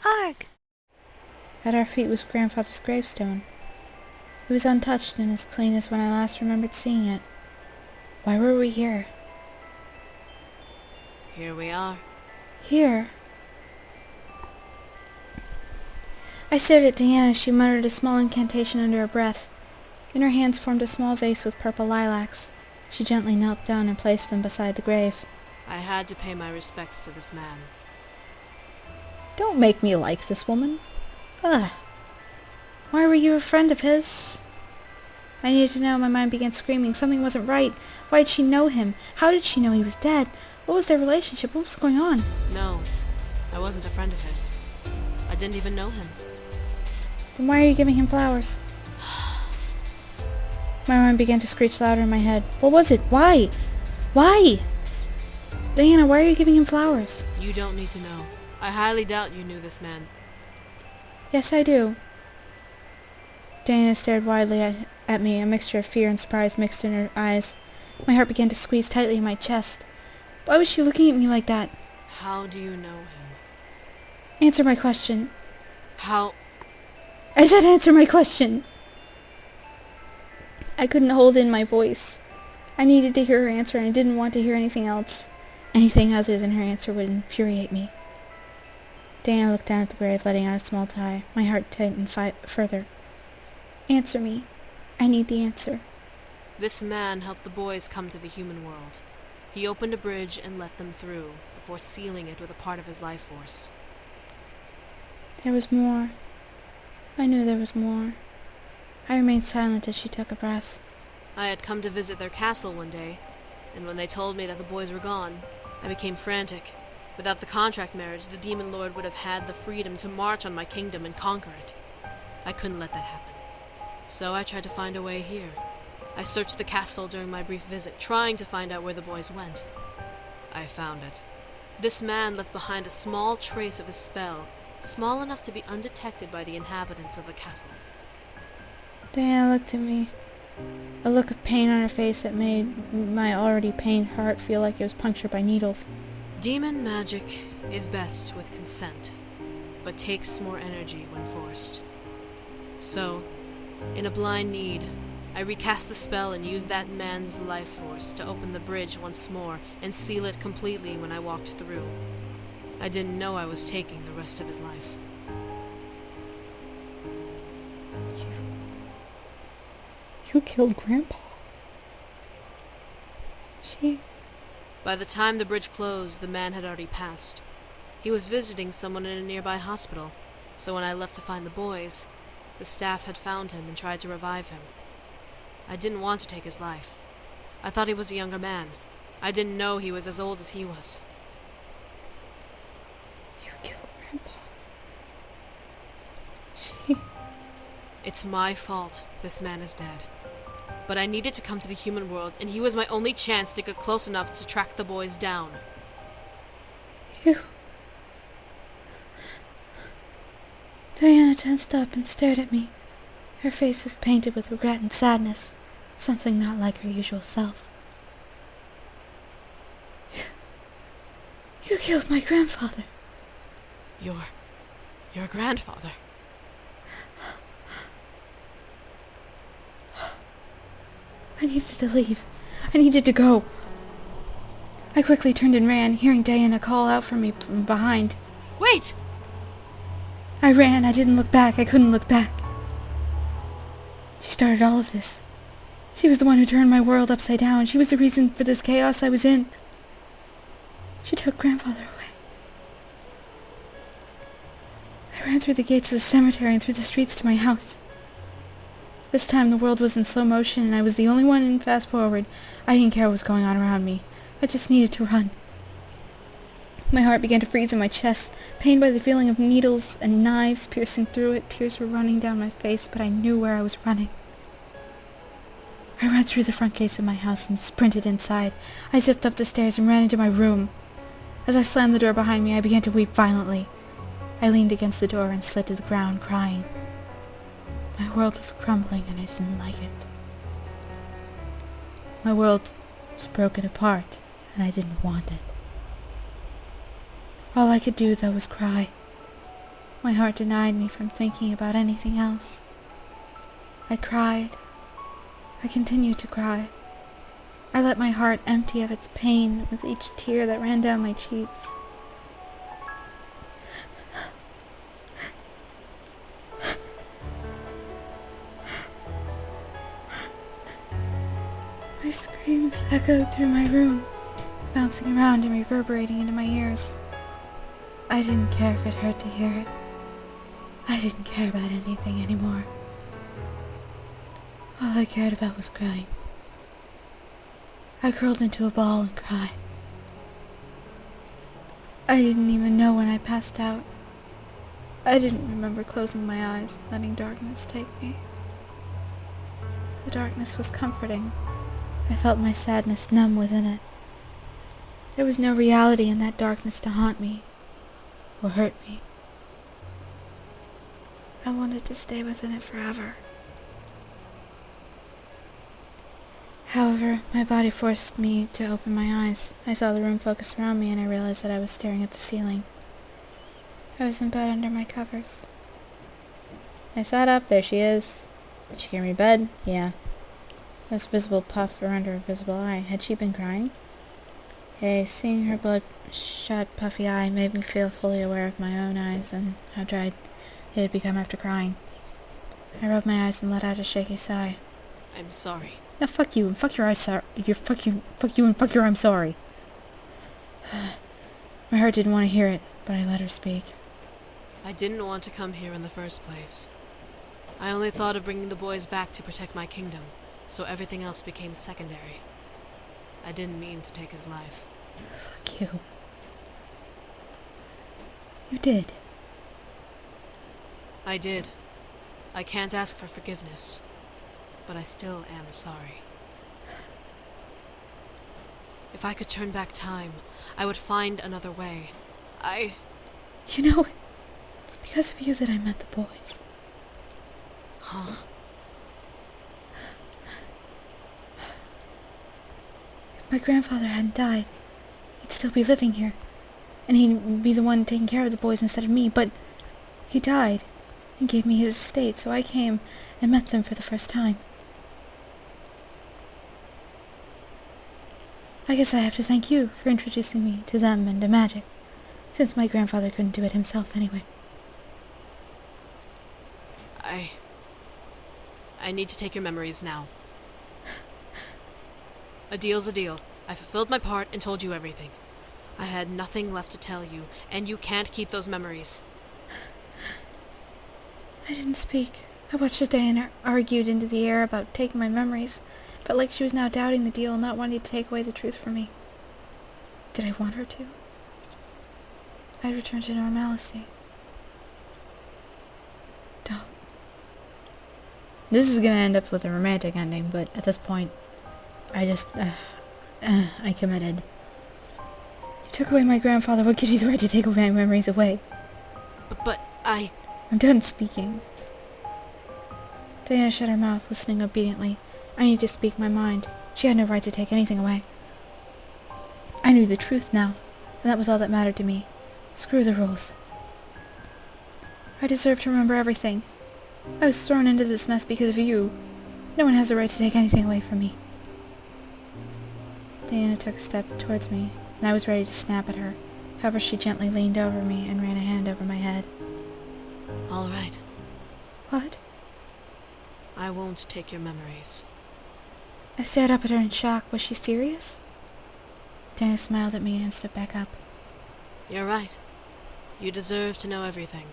Arg! At our feet was Grandfather's gravestone. It was untouched and as clean as when I last remembered seeing it. Why were we here? Here we are. Here? I stared at Diana as she muttered a small incantation under her breath. In her hands formed a small vase with purple lilacs. She gently knelt down and placed them beside the grave. I had to pay my respects to this man. Don't make me like this woman. Ugh. Why were you a friend of his? I needed to know. My mind began screaming. Something wasn't right. Why did she know him? How did she know he was dead? What was their relationship? What was going on? No, I wasn't a friend of his. I didn't even know him. Then why are you giving him flowers? My mind began to screech louder in my head. What was it? Why? Why? Diana, why are you giving him flowers? You don't need to know. I highly doubt you knew this man. Yes, I do. Diana stared widely at me, a mixture of fear and surprise mixed in her eyes. My heart began to squeeze tightly in my chest. Why was she looking at me like that? How do you know him? Answer my question. How? I said answer my question. I couldn't hold in my voice. I needed to hear her answer, and I didn't want to hear anything else. Anything other than her answer would infuriate me. Diana looked down at the grave, letting out a small sigh. My heart tightened further. Answer me. I need the answer. This man helped the boys come to the human world. He opened a bridge and let them through, before sealing it with a part of his life force. There was more. I knew there was more. I remained silent as she took a breath. I had come to visit their castle one day, and when they told me that the boys were gone, I became frantic. Without the contract marriage, the demon lord would have had the freedom to march on my kingdom and conquer it. I couldn't let that happen. So I tried to find a way here. I searched the castle during my brief visit, trying to find out where the boys went. I found it. This man left behind a small trace of his spell, small enough to be undetected by the inhabitants of the castle. Diana looked at me, a look of pain on her face that made my already pained heart feel like it was punctured by needles. Demon magic is best with consent, but takes more energy when forced. So, in a blind need, I recast the spell and used that man's life force to open the bridge once more and seal it completely when I walked through. I didn't know I was taking the rest of his life. You killed Grandpa. By the time the bridge closed, the man had already passed. He was visiting someone in a nearby hospital, so when I left to find the boys, the staff had found him and tried to revive him. I didn't want to take his life. I thought he was a younger man. I didn't know he was as old as he was. You killed Grandpa. It's my fault this man is dead. But I needed to come to the human world, and he was my only chance to get close enough to track the boys down. You... Diana tensed up and stared at me. Her face was painted with regret and sadness, something not like her usual self. You killed my grandfather. Your grandfather. I needed to leave. I needed to go. I quickly turned and ran, hearing Diana call out for me from behind. Wait! I ran. I didn't look back. I couldn't look back. She started all of this. She was the one who turned my world upside down. She was the reason for this chaos I was in. She took Grandfather away. I ran through the gates of the cemetery and through the streets to my house. This time the world was in slow motion and I was the only one in fast forward. I didn't care what was going on around me. I just needed to run. My heart began to freeze in my chest, pained by the feeling of needles and knives piercing through it. Tears were running down my face, but I knew where I was running. I ran through the front gates of my house and sprinted inside. I zipped up the stairs and ran into my room. As I slammed the door behind me, I began to weep violently. I leaned against the door and slid to the ground, crying. My world was crumbling and I didn't like it. My world was broken apart and I didn't want it. All I could do, though, was cry. My heart denied me from thinking about anything else. I cried. I continued to cry. I let my heart empty of its pain with each tear that ran down my cheeks. My screams echoed through my room, bouncing around and reverberating into my ears. I didn't care if it hurt to hear it. I didn't care about anything anymore. All I cared about was crying. I curled into a ball and cried. I didn't even know when I passed out. I didn't remember closing my eyes and letting darkness take me. The darkness was comforting. I felt my sadness numb within it. There was no reality in that darkness to haunt me or hurt me. I wanted to stay within it forever. However, my body forced me to open my eyes. I saw the room focus around me and I realized that I was staring at the ceiling. I was in bed under my covers. I sat up. There she is. Did she hear me bed? Yeah. This visible puff around her visible eye. Had she been crying? Hey, seeing her bloodshot, puffy eye made me feel fully aware of my own eyes and how dried it had become after crying. I rubbed my eyes and let out a shaky sigh. I'm sorry. Now fuck you and fuck your eyes. Fuck you and fuck your I'm sorry. My heart didn't want to hear it, but I let her speak. I didn't want to come here in the first place. I only thought of bringing the boys back to protect my kingdom, so everything else became secondary. I didn't mean to take his life. Fuck you. You did. I did. I can't ask for forgiveness, but I still am sorry. If I could turn back time, I would find another way. You know, it's because of you that I met the boys. Huh? If my grandfather hadn't died, he'd still be living here, and he'd be the one taking care of the boys instead of me, but he died and gave me his estate, so I came and met them for the first time. I guess I have to thank you for introducing me to them and to magic, since my grandfather couldn't do it himself anyway. I need to take your memories now. A deal's a deal. I fulfilled my part and told you everything. I had nothing left to tell you, and you can't keep those memories. I didn't speak. I watched Diana argued into the air about taking my memories. Felt like she was now doubting the deal and not wanting to take away the truth from me. Did I want her to? I'd return to normalcy. Don't. This is gonna end up with a romantic ending, but at this point, I committed. You took away my grandfather. What gives you the right to take my memories away? But I'm done speaking. Diana shut her mouth, listening obediently. I needed to speak my mind. She had no right to take anything away. I knew the truth now, and that was all that mattered to me. Screw the rules. I deserve to remember everything. I was thrown into this mess because of you. No one has the right to take anything away from me. Diana took a step towards me, and I was ready to snap at her. However, she gently leaned over me and ran a hand over my head. all right. What? I won't take your memories. I stared up at her in shock. Was she serious? Diana smiled at me and stood back up. You're right. You deserve to know everything.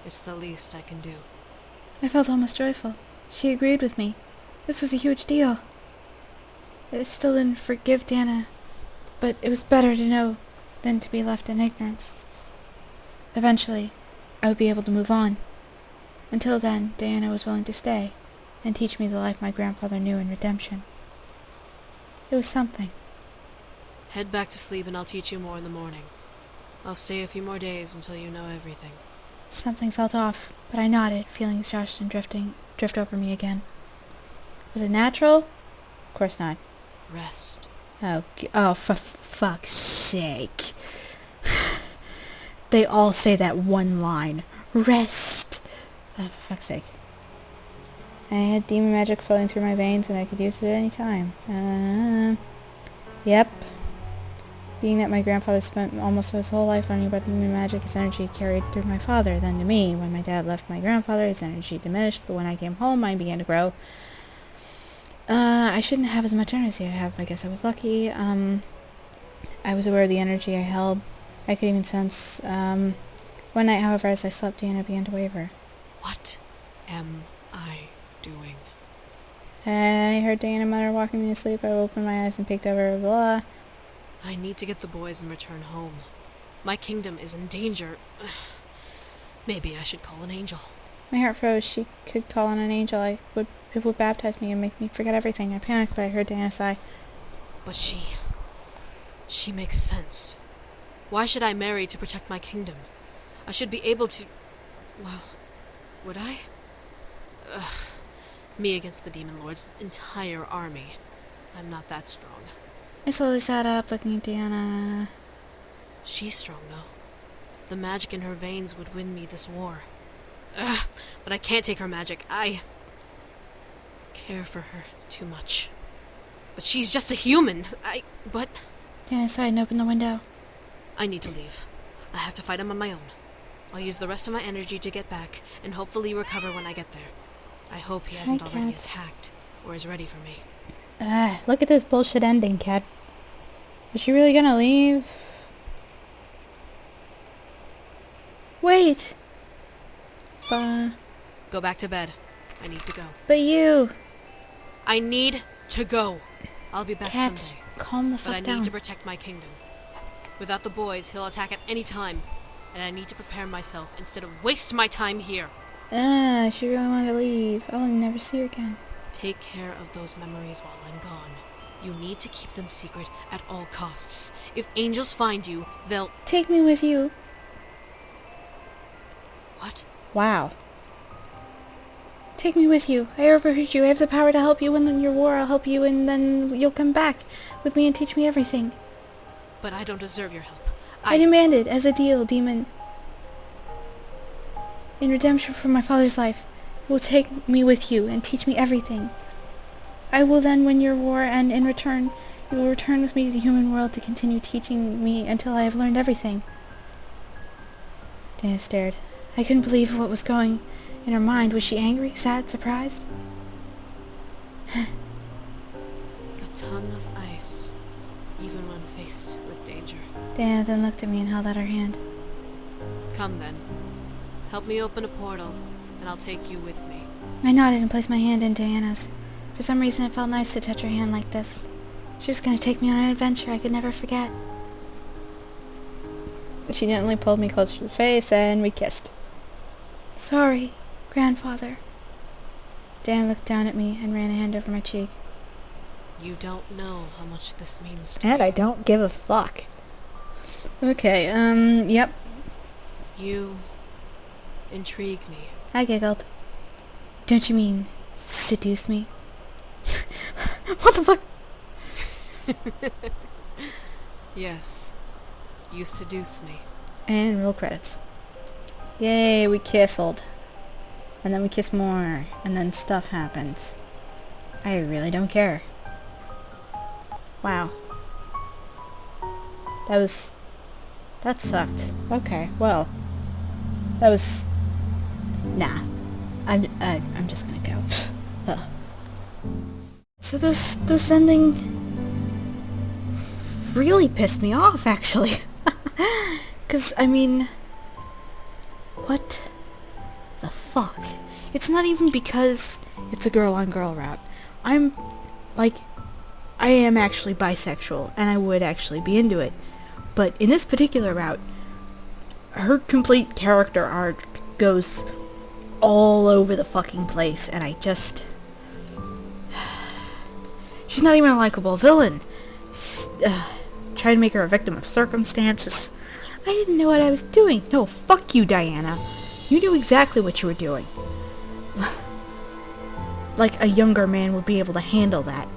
It's the least I can do. I felt almost joyful. She agreed with me. This was a huge deal. I still didn't forgive Diana, but it was better to know than to be left in ignorance. Eventually, I would be able to move on. Until then, Diana was willing to stay and teach me the life my grandfather knew in redemption. It was something. Head back to sleep and I'll teach you more in the morning. I'll stay a few more days until you know everything. Something felt off, but I nodded, feeling exhausted and drift over me again. Was it natural? Of course not. Rest. Oh, for fuck's sake. They all say that one line. Rest. Oh, for fuck's sake. I had demon magic flowing through my veins and I could use it at any time. Yep. Being that my grandfather spent almost his whole life learning about demon magic, his energy carried through my father, then to me. When my dad left my grandfather, his energy diminished, but when I came home, mine began to grow. I shouldn't have as much energy I have. I guess I was lucky. I was aware of the energy I held. I could even sense, one night, however, as I slept, Diana began to waver. What am I doing? I heard Diana mutter, walking me to sleep. I opened my eyes and peeked over, blah. I need to get the boys and return home. My kingdom is in danger. Maybe I should call an angel. My heart froze. She could call on an angel. It would baptize me and make me forget everything. I panicked, but I heard Diana sigh. But she makes sense. Why should I marry to protect my kingdom? I should be able to... Well, would I? Me against the Demon Lord's entire army. I'm not that strong. I slowly sat up, looking at Diana. She's strong, though. The magic in her veins would win me this war. But I can't take her magic. I care for her too much. But she's just a human. Diana sighed and opened the window. I need to leave. I have to fight him on my own. I'll use the rest of my energy to get back, and hopefully recover when I get there. I hope he hasn't already attacked, or is ready for me. Look at this bullshit ending, Cat. Is she really gonna leave? Wait! Go back to bed. I need to go. But you! I need to go. I'll be back Cat, someday. calm the fuck But I down. need to protect my kingdom. Without the boys, he'll attack at any time. And I need to prepare myself instead of waste my time here. She really wanted to leave. I'll never see her again. Take care of those memories while I'm gone. You need to keep them secret at all costs. If angels find you, they'll... Take me with you. What? Wow. Take me with you. I overheard you. I have the power to help you win your war. I'll help you and then you'll come back with me and teach me everything. But I don't deserve your help. I demand it as a deal, demon. In redemption for my father's life, you will take me with you and teach me everything. I will then win your war, and in return, you will return with me to the human world to continue teaching me until I have learned everything. Dana stared. I couldn't believe what was going in her mind. Was she angry, sad, surprised? A tongue of ice, even when faced with danger. Dana then looked at me and held out her hand. Come then. Help me open a portal, and I'll take you with me. I nodded and placed my hand in Diana's. For some reason, it felt nice to touch her hand like this. She was going to take me on an adventure I could never forget. She gently pulled me close to the face, and we kissed. Sorry, grandfather. Dan looked down at me and ran a hand over my cheek. You don't know how much this means to And me. I don't give a fuck. Okay, yep. You intrigue me. I giggled. Don't you mean seduce me? What the fuck? Yes, you seduce me. And roll credits. Yay, we kissled. And then we kiss more. And then stuff happens. I really don't care. Wow. That sucked. Okay, well. That was... Nah. I'm just gonna go. Ugh. So this ending really pissed me off, actually. 'Cause, I mean... What the fuck? It's not even because it's a girl-on-girl route. I am actually bisexual, and I would actually be into it. But in this particular route, her complete character arc goes all over the fucking place, and I just... She's not even a likable villain. Trying to make her a victim of circumstances. I didn't know what I was doing. No, fuck you, Diana. You knew exactly what you were doing. Like a younger man would be able to handle that.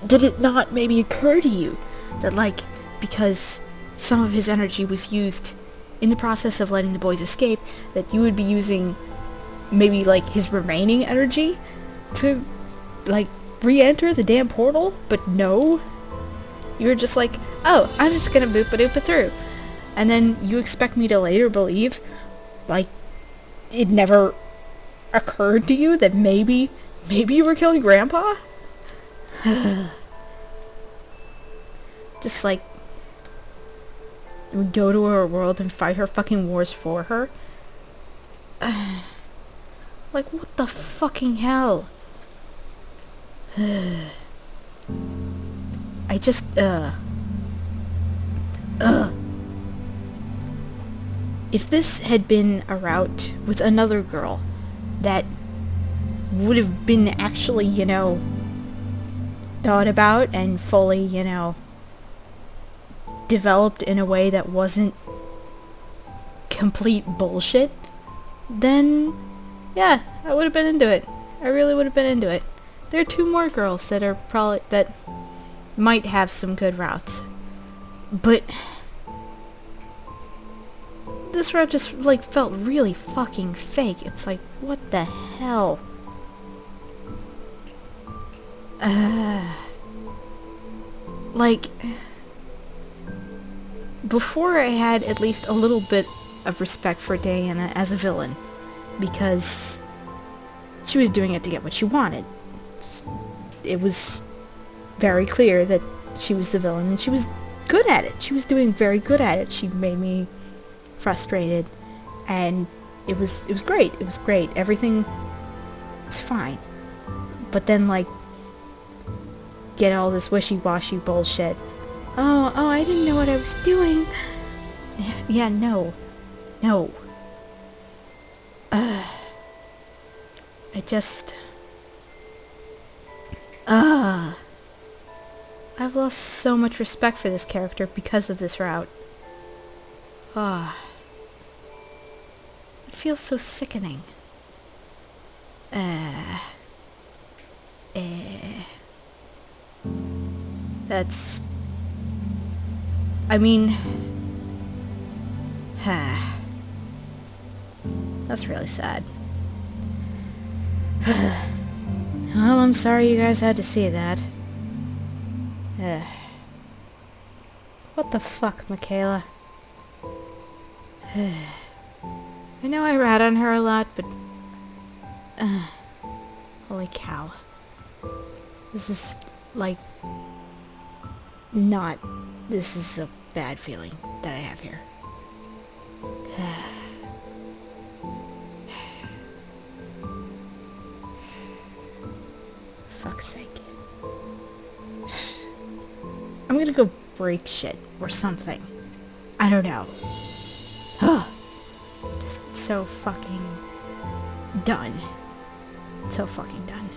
Did it not maybe occur to you that, like, because some of his energy was used in the process of letting the boys escape, that you would be using maybe, like, his remaining energy to, like, re-enter the damn portal, but no. You were just like, oh, I'm just gonna boop-a-doop-a through. And then you expect me to later believe, like, it never occurred to you that maybe you were killing Grandpa? Just like, we go to her world and fight her fucking wars for her? Like, what the fucking hell? I just, If this had been a route with another girl that would have been actually, you know, thought about and fully, you know, developed in a way that wasn't complete bullshit, then, yeah, I would have been into it. I really would have been into it. There are 2 more girls that are probably, that might have some good routes. But this route just, like, felt really fucking fake. It's like, what the hell? Like, before I had at least a little bit of respect for Diana as a villain, because she was doing it to get what she wanted. It was very clear that she was the villain, and she was good at it. She was doing very good at it. She made me frustrated, and it was great. It was great. Everything was fine. But then, like, get all this wishy-washy bullshit. Oh, I didn't know what I was doing. Yeah, no. I just... I've lost so much respect for this character because of this route. It feels so sickening. That's... I mean... That's really sad. Well, I'm sorry you guys had to see that. What the fuck, Michaela? I know I rat on her a lot, but... holy cow. This is, like... not... This is a bad feeling that I have here. Fuck's sake. I'm gonna go break shit or something. I don't know. Just so fucking done. So fucking done.